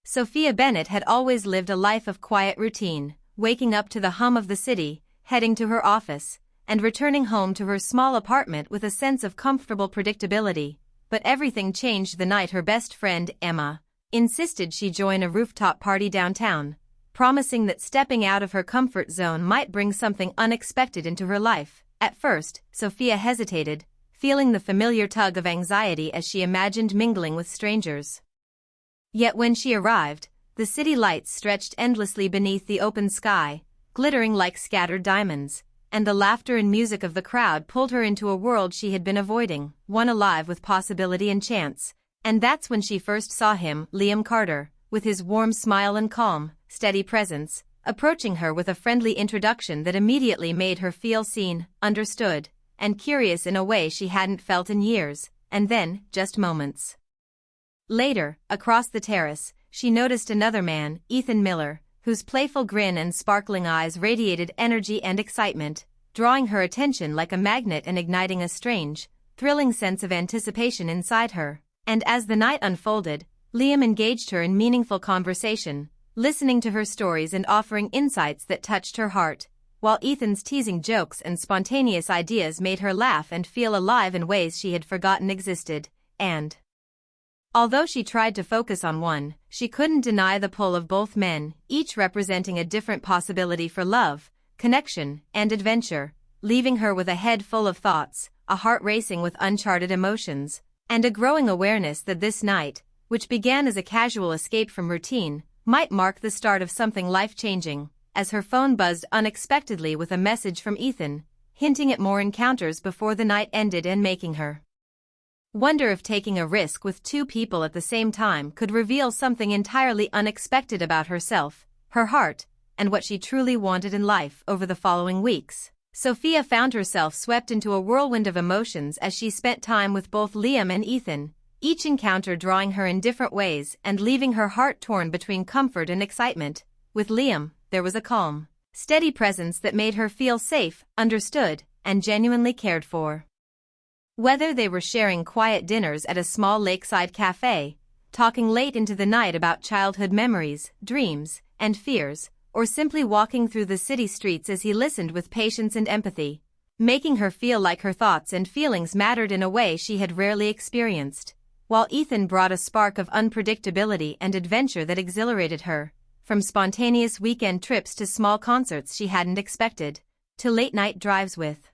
Sophia Bennett had always lived a life of quiet routine, waking up to the hum of the city, heading to her office, and returning home to her small apartment with a sense of comfortable predictability. But everything changed the night her best friend, Emma, insisted she join a rooftop party downtown, promising that stepping out of her comfort zone might bring something unexpected into her life. At first, Sophia hesitated, feeling the familiar tug of anxiety as she imagined mingling with strangers. Yet when she arrived, the city lights stretched endlessly beneath the open sky, glittering like scattered diamonds, and the laughter and music of the crowd pulled her into a world she had been avoiding, one alive with possibility and chance. And that's when she first saw him, Liam Carter, with his warm smile and calm, steady presence, approaching her with a friendly introduction that immediately made her feel seen, understood, and curious in a way she hadn't felt in years. And then, just moments later, across the terrace, she noticed another man, Ethan Miller, whose playful grin and sparkling eyes radiated energy and excitement, drawing her attention like a magnet and igniting a strange, thrilling sense of anticipation inside her. And as the night unfolded, Liam engaged her in meaningful conversation, listening to her stories and offering insights that touched her heart, while Ethan's teasing jokes and spontaneous ideas made her laugh and feel alive in ways she had forgotten existed. And although she tried to focus on one, she couldn't deny the pull of both men, each representing a different possibility for love, connection, and adventure, leaving her with a head full of thoughts, a heart racing with uncharted emotions, and a growing awareness that this night, which began as a casual escape from routine, might mark the start of something life-changing. As her phone buzzed unexpectedly with a message from Ethan, hinting at more encounters before the night ended and making her wonder if taking a risk with two people at the same time could reveal something entirely unexpected about herself, her heart, and what she truly wanted in life. Over the following weeks, Sophia found herself swept into a whirlwind of emotions as she spent time with both Liam and Ethan, each encounter drawing her in different ways and leaving her heart torn between comfort and excitement. With Liam, there was a calm, steady presence that made her feel safe, understood, and genuinely cared for. Whether they were sharing quiet dinners at a small lakeside cafe, talking late into the night about childhood memories, dreams, and fears, or simply walking through the city streets as he listened with patience and empathy, making her feel like her thoughts and feelings mattered in a way she had rarely experienced, while Ethan brought a spark of unpredictability and adventure that exhilarated her, from spontaneous weekend trips to small concerts she hadn't expected, to late-night drives with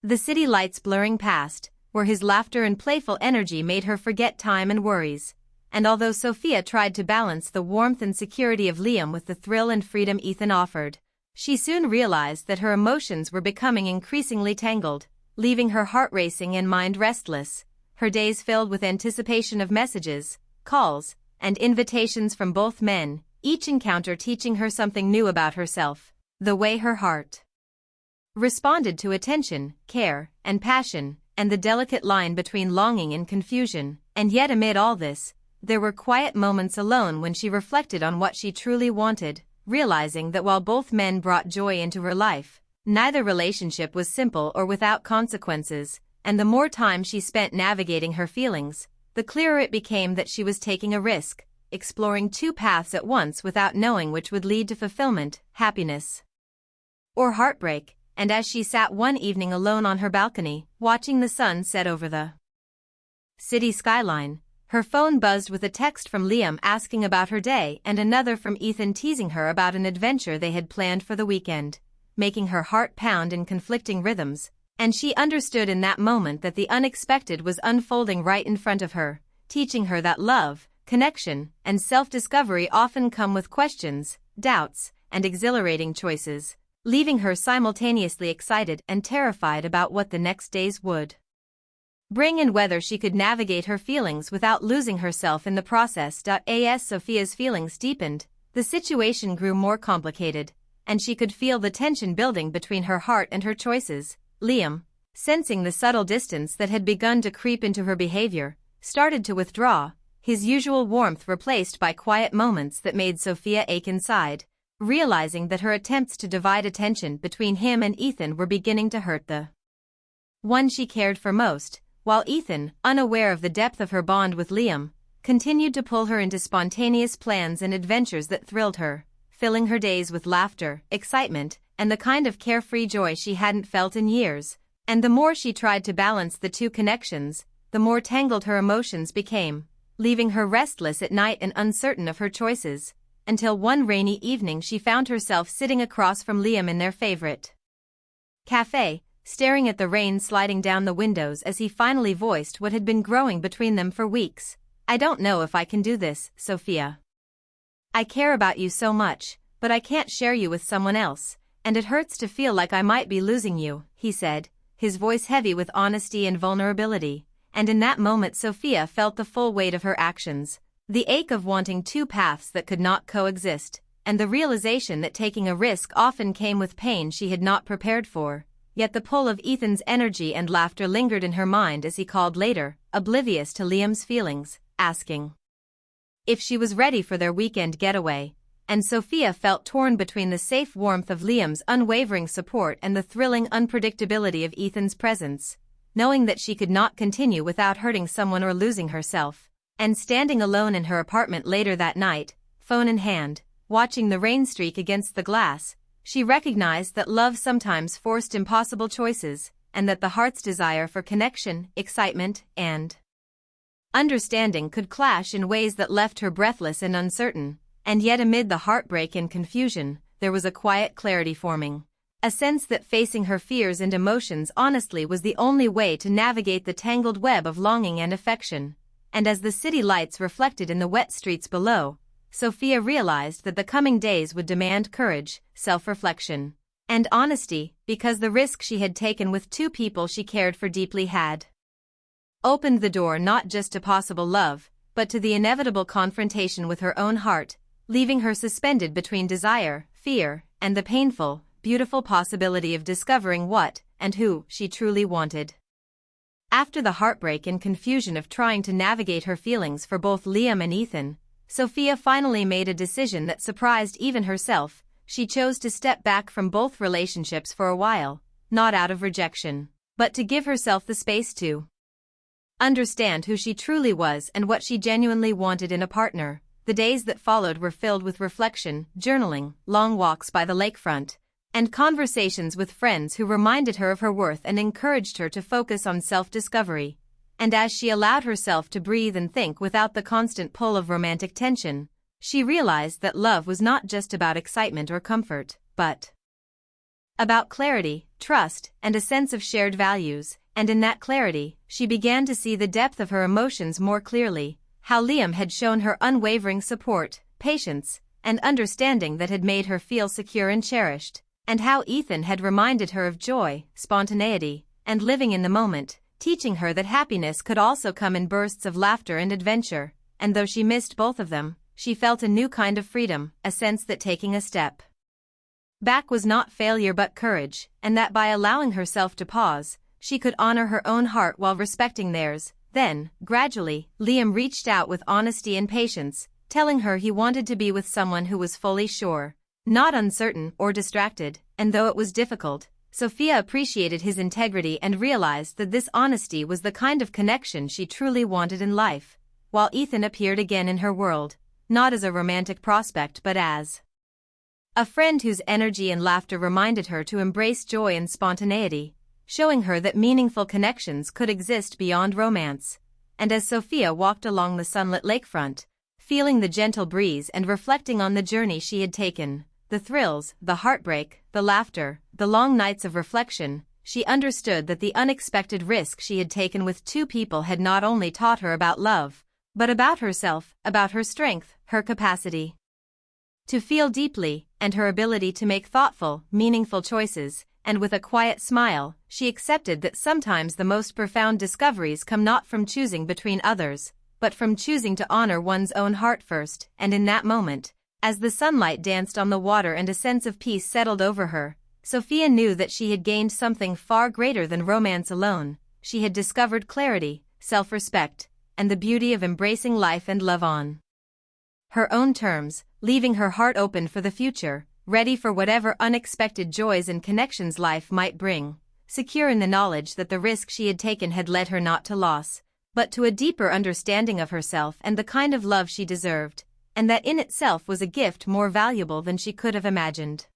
the city lights blurring past, where his laughter and playful energy made her forget time and worries. And although Sophia tried to balance the warmth and security of Liam with the thrill and freedom Ethan offered, she soon realized that her emotions were becoming increasingly tangled, leaving her heart racing and mind restless, her days filled with anticipation of messages, calls, and invitations from both men, each encounter teaching her something new about herself, the way her heart responded to attention, care, and passion, and the delicate line between longing and confusion. And yet amid all this, there were quiet moments alone when she reflected on what she truly wanted, realizing that while both men brought joy into her life, neither relationship was simple or without consequences, and the more time she spent navigating her feelings, the clearer it became that she was taking a risk, exploring two paths at once without knowing which would lead to fulfillment, happiness, or heartbreak. And as she sat one evening alone on her balcony, watching the sun set over the city skyline, her phone buzzed with a text from Liam asking about her day and another from Ethan teasing her about an adventure they had planned for the weekend, making her heart pound in conflicting rhythms. And she understood in that moment that the unexpected was unfolding right in front of her, teaching her that love, connection, and self-discovery often come with questions, doubts, and exhilarating choices, leaving her simultaneously excited and terrified about what the next days would bring and whether she could navigate her feelings without losing herself in the process. As Sophia's feelings deepened, the situation grew more complicated, and she could feel the tension building between her heart and her choices. Liam, sensing the subtle distance that had begun to creep into her behavior, started to withdraw, his usual warmth replaced by quiet moments that made Sophia ache inside, realizing that her attempts to divide attention between him and Ethan were beginning to hurt the one she cared for most, while Ethan, unaware of the depth of her bond with Liam, continued to pull her into spontaneous plans and adventures that thrilled her, filling her days with laughter, excitement, and the kind of carefree joy she hadn't felt in years. And the more she tried to balance the two connections, the more tangled her emotions became, leaving her restless at night and uncertain of her choices, until one rainy evening she found herself sitting across from Liam in their favorite cafe, staring at the rain sliding down the windows as he finally voiced what had been growing between them for weeks. "I don't know if I can do this, Sophia. I care about you so much, but I can't share you with someone else, and it hurts to feel like I might be losing you," he said, his voice heavy with honesty and vulnerability. And in that moment Sophia felt the full weight of her actions, the ache of wanting two paths that could not coexist, and the realization that taking a risk often came with pain she had not prepared for. Yet the pull of Ethan's energy and laughter lingered in her mind as he called later, oblivious to Liam's feelings, asking if she was ready for their weekend getaway. And Sophia felt torn between the safe warmth of Liam's unwavering support and the thrilling unpredictability of Ethan's presence, knowing that she could not continue without hurting someone or losing herself. And standing alone in her apartment later that night, phone in hand, watching the rain streak against the glass, she recognized that love sometimes forced impossible choices, and that the heart's desire for connection, excitement, and understanding could clash in ways that left her breathless and uncertain. And yet amid the heartbreak and confusion, there was a quiet clarity forming, a sense that facing her fears and emotions honestly was the only way to navigate the tangled web of longing and affection. And as the city lights reflected in the wet streets below, Sophia realized that the coming days would demand courage, self-reflection, and honesty, because the risk she had taken with two people she cared for deeply had opened the door not just to possible love, but to the inevitable confrontation with her own heart, leaving her suspended between desire, fear, and the painful, beautiful possibility of discovering what and who she truly wanted. After the heartbreak and confusion of trying to navigate her feelings for both Liam and Ethan, Sophia finally made a decision that surprised even herself. She chose to step back from both relationships for a while, not out of rejection, but to give herself the space to understand who she truly was and what she genuinely wanted in a partner. The days that followed were filled with reflection, journaling, long walks by the lakefront, and conversations with friends who reminded her of her worth and encouraged her to focus on self-discovery. And as she allowed herself to breathe and think without the constant pull of romantic tension, she realized that love was not just about excitement or comfort, but about clarity, trust, and a sense of shared values. And in that clarity, she began to see the depth of her emotions more clearly, how Liam had shown her unwavering support, patience, and understanding that had made her feel secure and cherished, and how Ethan had reminded her of joy, spontaneity, and living in the moment, teaching her that happiness could also come in bursts of laughter and adventure. And though she missed both of them, she felt a new kind of freedom, a sense that taking a step back was not failure but courage, and that by allowing herself to pause, she could honor her own heart while respecting theirs. Then, gradually, Liam reached out with honesty and patience, telling her he wanted to be with someone who was fully sure, not uncertain or distracted. And though it was difficult, Sophia appreciated his integrity and realized that this honesty was the kind of connection she truly wanted in life. While Ethan appeared again in her world, not as a romantic prospect but as a friend whose energy and laughter reminded her to embrace joy and spontaneity, showing her that meaningful connections could exist beyond romance. And as Sophia walked along the sunlit lakefront, feeling the gentle breeze and reflecting on the journey she had taken, the thrills, the heartbreak, the laughter, the long nights of reflection, she understood that the unexpected risk she had taken with two people had not only taught her about love, but about herself, about her strength, her capacity to feel deeply, and her ability to make thoughtful, meaningful choices. And with a quiet smile, she accepted that sometimes the most profound discoveries come not from choosing between others, but from choosing to honor one's own heart first. And in that moment, as the sunlight danced on the water and a sense of peace settled over her, Sophia knew that she had gained something far greater than romance alone. She had discovered clarity, self-respect, and the beauty of embracing life and love on her own terms, leaving her heart open for the future, ready for whatever unexpected joys and connections life might bring, secure in the knowledge that the risk she had taken had led her not to loss, but to a deeper understanding of herself and the kind of love she deserved, and that in itself was a gift more valuable than she could have imagined.